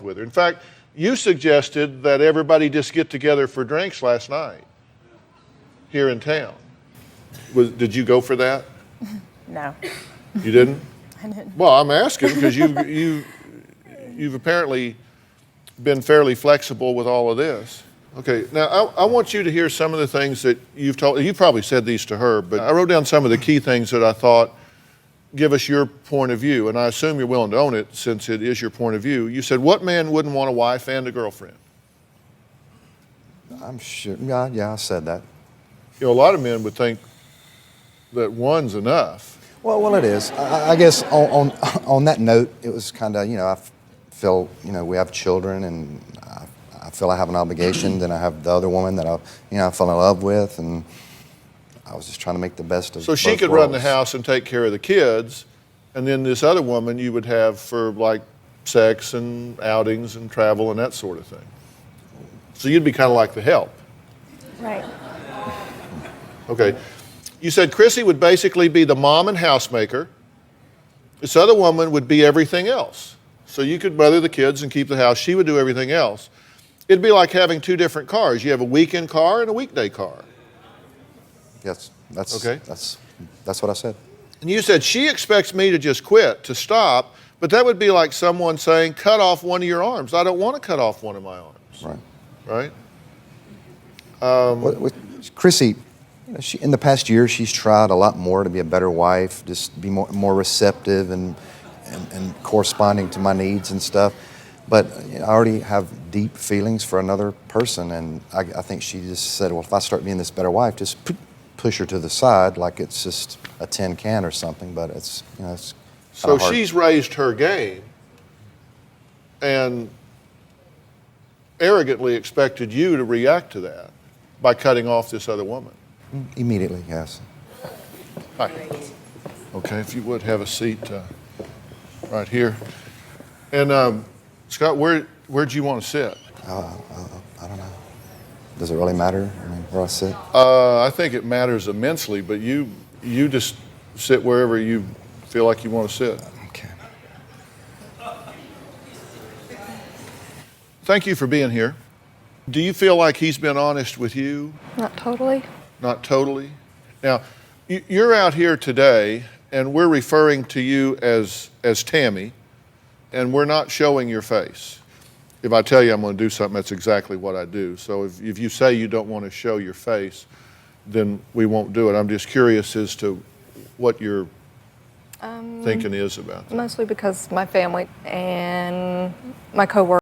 with her. In fact, you suggested that everybody just get together for drinks last night here in town. Did you go for that? No. You didn't? I didn't. Well, I'm asking because you've apparently been fairly flexible with all of this. Okay, now I want you to hear some of the things that you've told. You probably said these to her, but I wrote down some of the key things that I thought give us your point of view, and I assume you're willing to own it since it is your point of view. You said, what man wouldn't want a wife and a girlfriend? I'm sure, yeah, I said that. You know, a lot of men would think that one's enough. Well, it is. I guess on that note, it was kind of, I feel, we have children, and I feel I have an obligation. Then I have the other woman that I fell in love with, and I was just trying to make the best of. So she could run the house and take care of the kids, and then this other woman you would have for like sex and outings and travel and that sort of thing. So you'd be kind of like the help. Right. Okay. You said Chrissy would basically be the mom and housemaker. This other woman would be everything else. So you could mother the kids and keep the house. She would do everything else. It'd be like having two different cars. You have a weekend car and a weekday car. Yes, that's okay. That's what I said. And you said she expects me to just quit, to stop, but that would be like someone saying, cut off one of your arms. I don't want to cut off one of my arms. Right. Right? With Chrissy, in the past year, she's tried a lot more to be a better wife, just be more receptive and corresponding to my needs and stuff. But I already have deep feelings for another person, and I think she just said, well, if I start being this better wife, just push her to the side like it's just a tin can or something. But it's, it's so hard. She's raised her game and arrogantly expected you to react to that by cutting off this other woman. Immediately, yes. Hi. Okay, if you would have a seat right here. And Scott, where'd you want to sit? I don't know. Does it really matter? I mean, where I sit? I think it matters immensely, but you just sit wherever you feel like you want to sit. Okay. Thank you for being here. Do you feel like he's been honest with you? Not totally. Not totally? Now, you're out here today, and we're referring to you as Tammy, and we're not showing your face. If I tell you I'm going to do something, that's exactly what I do. So if you say you don't want to show your face, then we won't do it. I'm just curious as to what your thinking is about that. Mostly because my family and my coworkers